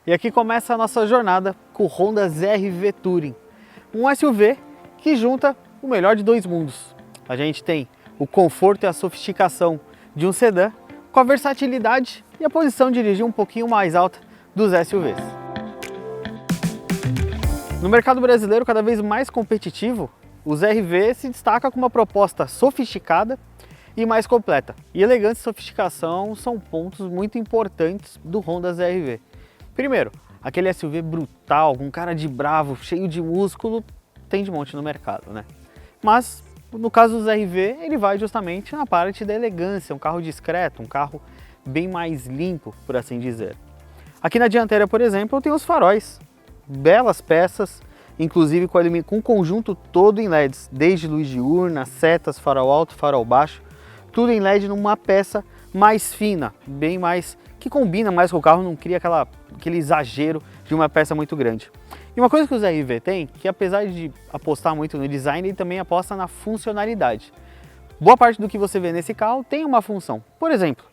E aqui começa a nossa jornada com o Honda ZR-V Touring, um SUV que junta o melhor de dois mundos. A gente tem o conforto e a sofisticação de um sedã com a versatilidade e a posição de dirigir um pouquinho mais alta dos SUVs. No mercado brasileiro cada vez mais competitivo, o ZR-V se destaca com uma proposta sofisticada e mais completa. E elegância e sofisticação são pontos muito importantes do Honda ZR-V. Primeiro, aquele SUV brutal, com cara de bravo, cheio de músculo, tem de monte no mercado, né? Mas, no caso do ZR-V, ele vai justamente na parte da elegância, um carro discreto, um carro bem mais limpo, por assim dizer. Aqui na dianteira, por exemplo, eu tenho os faróis, belas peças, inclusive com o conjunto todo em LEDs, desde luz diurna, setas, farol alto, farol baixo, tudo em LED numa peça mais fina, bem mais, que combina mais com o carro, não cria aquele exagero de uma peça muito grande. E uma coisa que o ZR-V tem, que apesar de apostar muito no design, ele também aposta na funcionalidade. Boa parte do que você vê nesse carro tem uma função. Por exemplo,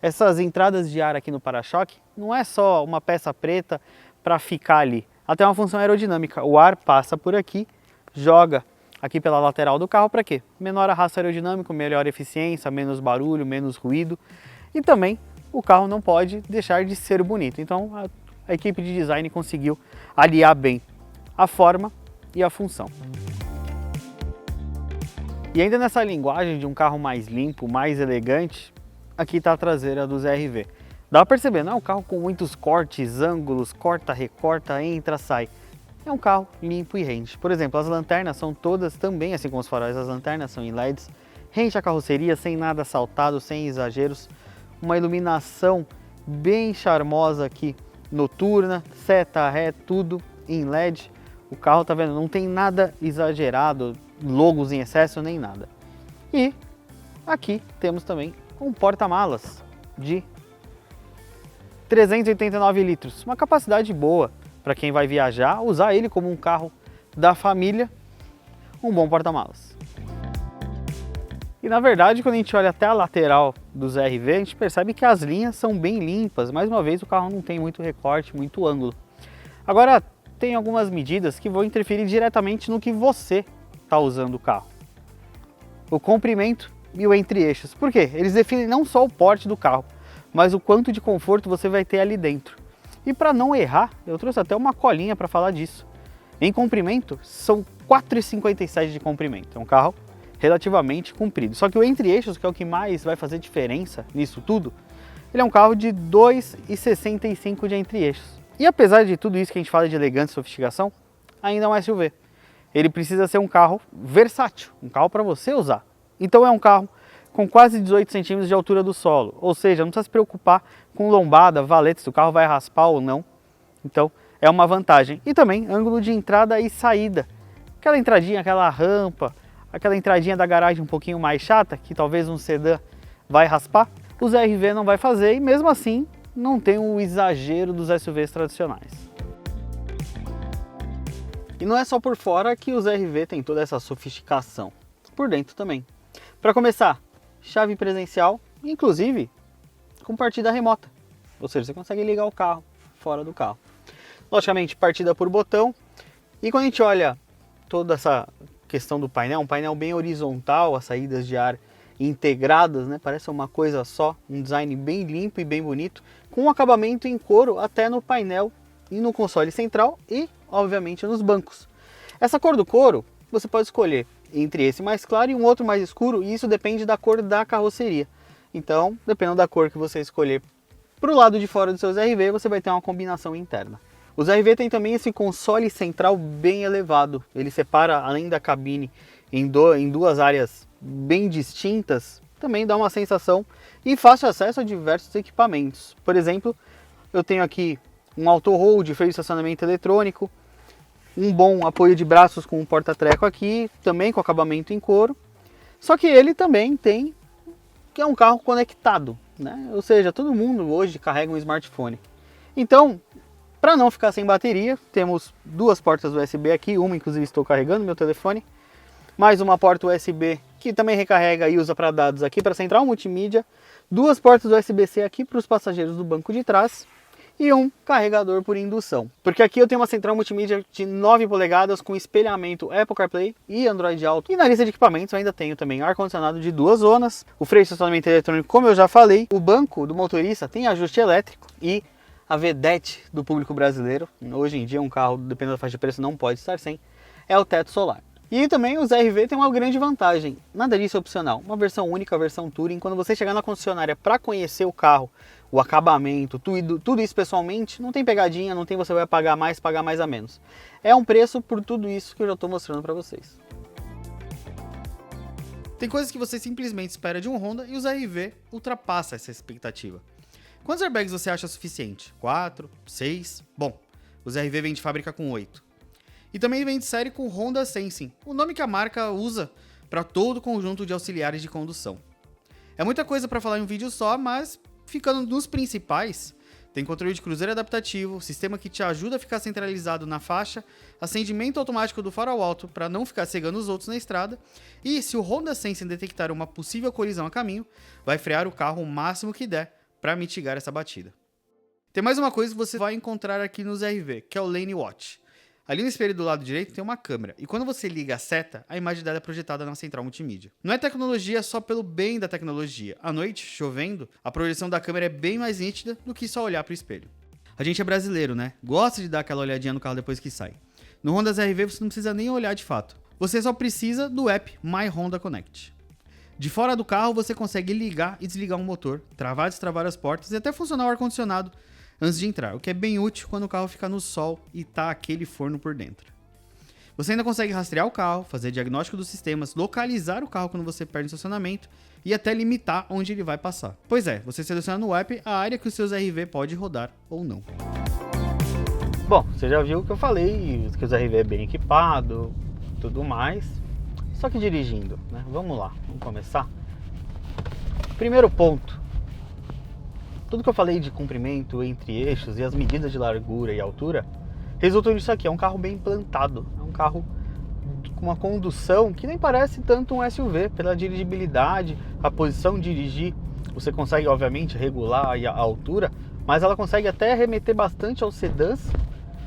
essas entradas de ar aqui no para-choque não é só uma peça preta para ficar ali. Ela tem uma função aerodinâmica. O ar passa por aqui, joga aqui pela lateral do carro para quê? Menor arrasto aerodinâmico, melhor eficiência, menos barulho, menos ruído. E também o carro não pode deixar de ser bonito. Então a equipe de design conseguiu aliar bem a forma e a função. E ainda nessa linguagem de um carro mais limpo, mais elegante, aqui está a traseira do ZR-V. Dá para perceber, não é um carro com muitos cortes, ângulos, corta, recorta, entra, sai. É um carro limpo e rente. Por exemplo, as lanternas são todas também, assim como os faróis, as lanternas são em LEDs. Rente a carroceria, sem nada saltado, sem exageros. Uma iluminação bem charmosa aqui, noturna, seta, ré, tudo em LED. O carro, tá vendo, não tem nada exagerado, logos em excesso nem nada. E aqui temos também um porta-malas de 389 litros, uma capacidade boa para quem vai viajar, usar ele como um carro da família, um bom porta-malas. E na verdade, quando a gente olha até a lateral do ZR-V, a gente percebe que as linhas são bem limpas. Mais uma vez, o carro não tem muito recorte, muito ângulo. Agora, tem algumas medidas que vão interferir diretamente no que você está usando o carro. O comprimento e o entre-eixos. Por quê? Eles definem não só o porte do carro, mas o quanto de conforto você vai ter ali dentro. E para não errar, eu trouxe até uma colinha para falar disso. Em comprimento, são 4,57 de comprimento. É um carro relativamente comprido. Só que o entre-eixos, que é o que mais vai fazer diferença nisso tudo, ele é um carro de 2,65 de entre-eixos. E apesar de tudo isso que a gente fala de elegância e sofisticação, ainda é um SUV. Ele precisa ser um carro versátil, um carro para você usar. Então é um carro com quase 18 centímetros de altura do solo, ou seja, não precisa se preocupar com lombada, valeta, se o carro vai raspar ou não. Então é uma vantagem. E também ângulo de entrada e saída. Aquela entradinha, aquela rampa, aquela entradinha da garagem um pouquinho mais chata, que talvez um sedã vai raspar, o ZR-V não vai fazer e mesmo assim não tem o exagero dos SUVs tradicionais. E não é só por fora que o ZR-V tem toda essa sofisticação, por dentro também. Para começar, chave presencial, inclusive com partida remota, ou seja, você consegue ligar o carro fora do carro. Logicamente, partida por botão, e quando a gente olha toda essa questão do painel, um painel bem horizontal, as saídas de ar integradas, né? Parece uma coisa só, um design bem limpo e bem bonito, com um acabamento em couro até no painel e no console central e, obviamente, nos bancos. Essa cor do couro, você pode escolher entre esse mais claro e um outro mais escuro, e isso depende da cor da carroceria. Então, dependendo da cor que você escolher para o lado de fora do seu ZR-V, você vai ter uma combinação interna. O ZR-V tem também esse console central bem elevado. Ele separa, além da cabine, em duas áreas bem distintas, também dá uma sensação e fácil acesso a diversos equipamentos. Por exemplo, eu tenho aqui um auto-hold, freio de estacionamento eletrônico, um bom apoio de braços com um porta-treco aqui, também com acabamento em couro. Só que ele também tem, que é um carro conectado, né? Ou seja, todo mundo hoje carrega um smartphone. Então, para não ficar sem bateria, temos duas portas USB aqui, uma inclusive estou carregando meu telefone, mais uma porta USB que também recarrega e usa para dados aqui para central multimídia, duas portas USB-C aqui para os passageiros do banco de trás e um carregador por indução. Porque aqui eu tenho uma central multimídia de 9 polegadas com espelhamento Apple CarPlay e Android Auto. E na lista de equipamentos eu ainda tenho também ar-condicionado de 2 zonas, o freio de estacionamento eletrônico, como eu já falei, o banco do motorista tem ajuste elétrico e a vedete do público brasileiro, hoje em dia um carro, dependendo da faixa de preço, não pode estar sem, é o teto solar. E também os RV tem uma grande vantagem, nada disso é opcional, uma versão única, a versão Touring. Quando você chegar na concessionária para conhecer o carro, o acabamento, tudo isso pessoalmente, não tem pegadinha, não tem você vai pagar mais a menos. É um preço por tudo isso que eu já estou mostrando para vocês. Tem coisas que você simplesmente espera de um Honda e os RV ultrapassam essa expectativa. Quantos airbags você acha suficiente? 4? 6? Bom, os RV vêm de fábrica com 8. E também vem de série com Honda Sensing, o nome que a marca usa para todo o conjunto de auxiliares de condução. É muita coisa para falar em um vídeo só, mas ficando nos principais, tem controle de cruzeiro adaptativo, sistema que te ajuda a ficar centralizado na faixa, acendimento automático do farol alto para não ficar cegando os outros na estrada, e se o Honda Sensing detectar uma possível colisão a caminho, vai frear o carro o máximo que der para mitigar essa batida. Tem mais uma coisa que você vai encontrar aqui nos RV, que é o Lane Watch. Ali no espelho do lado direito tem uma câmera, e quando você liga a seta, a imagem dela é projetada na central multimídia. Não é tecnologia só pelo bem da tecnologia. À noite, chovendo, a projeção da câmera é bem mais nítida do que só olhar para o espelho. A gente é brasileiro, né? Gosta de dar aquela olhadinha no carro depois que sai. No Honda RV você não precisa nem olhar de fato. Você só precisa do app My Honda Connect. De fora do carro você consegue ligar e desligar um motor, travar e destravar as portas e até funcionar o ar-condicionado antes de entrar, o que é bem útil quando o carro fica no sol e tá aquele forno por dentro. Você ainda consegue rastrear o carro, fazer diagnóstico dos sistemas, localizar o carro quando você perde o estacionamento e até limitar onde ele vai passar. Pois é, você seleciona no app a área que os seus RV pode rodar ou não. Bom, você já viu que eu falei que os RV é bem equipado, tudo mais, só que dirigindo, né? Vamos lá, vamos começar. Primeiro ponto. Tudo que eu falei de comprimento entre eixos e as medidas de largura e altura resultam nisso aqui. É um carro bem implantado, é um carro com uma condução que nem parece tanto um SUV, pela dirigibilidade, a posição de dirigir. Você consegue, obviamente, regular a altura, mas ela consegue até remeter bastante aos sedãs,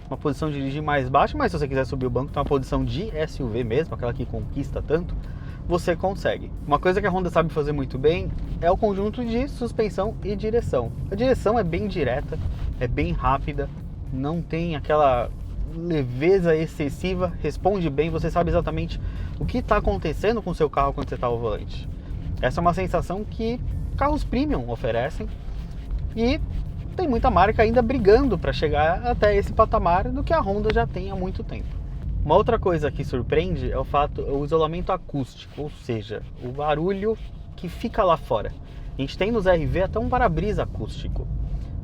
uma posição de dirigir mais baixa, mas se você quiser subir o banco, tem uma posição de SUV mesmo, aquela que conquista tanto, você consegue. Uma coisa que a Honda sabe fazer muito bem é o conjunto de suspensão e direção. A direção é bem direta, é bem rápida, não tem aquela leveza excessiva, responde bem, você sabe exatamente o que está acontecendo com o seu carro quando você está ao volante. Essa é uma sensação que carros premium oferecem e tem muita marca ainda brigando para chegar até esse patamar do que a Honda já tem há muito tempo. Uma outra coisa que surpreende é o isolamento acústico, ou seja, o barulho que fica lá fora. A gente tem nos RV até um para-brisa acústico.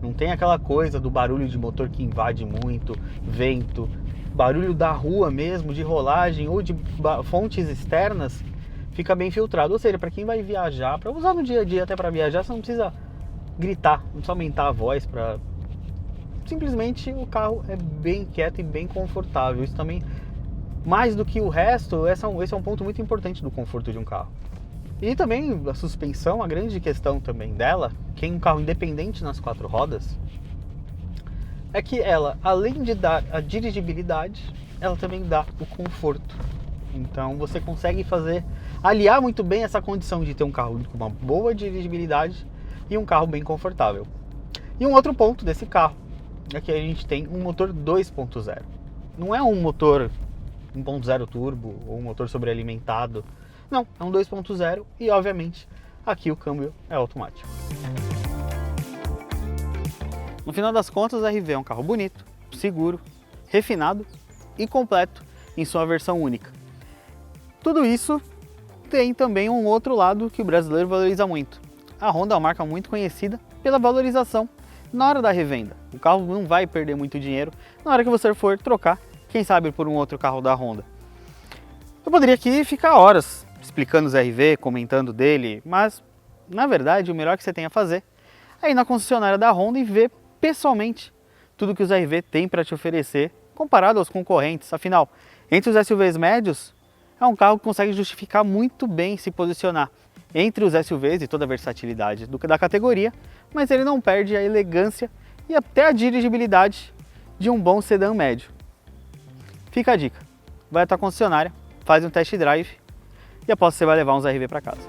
Não tem aquela coisa do barulho de motor que invade muito, vento, barulho da rua mesmo, de rolagem ou de fontes externas, fica bem filtrado. Ou seja, para quem vai viajar, para usar no dia a dia até para viajar, você não precisa gritar, não precisa aumentar a voz para... Simplesmente o carro é bem quieto e bem confortável. Isso também, mais do que o resto, esse é um ponto muito importante do conforto de um carro. E também a suspensão, a grande questão também dela, que é um carro independente nas 4 rodas, é que ela, além de dar a dirigibilidade, ela também dá o conforto. Então você consegue aliar muito bem essa condição de ter um carro com uma boa dirigibilidade e um carro bem confortável. E um outro ponto desse carro é que a gente tem um motor 2.0. Não é um motor 1.0 turbo ou um motor sobrealimentado. Não, é um 2.0 e obviamente aqui o câmbio é automático. No final das contas, a RV é um carro bonito, seguro, refinado e completo em sua versão única. Tudo isso tem também um outro lado que o brasileiro valoriza muito. A Honda é uma marca muito conhecida pela valorização na hora da revenda. O carro não vai perder muito dinheiro na hora que você for trocar, quem sabe por um outro carro da Honda. Eu poderia aqui ficar horas explicando os RV, comentando dele, mas na verdade o melhor que você tem a fazer é ir na concessionária da Honda e ver pessoalmente tudo que os RV têm para te oferecer comparado aos concorrentes. Afinal, entre os SUVs médios, é um carro que consegue justificar muito bem se posicionar entre os SUVs e toda a versatilidade da categoria, mas ele não perde a elegância e até a dirigibilidade de um bom sedã médio. Fica a dica, vai até a concessionária, faz um test drive e aposto que você vai levar uns RV para casa.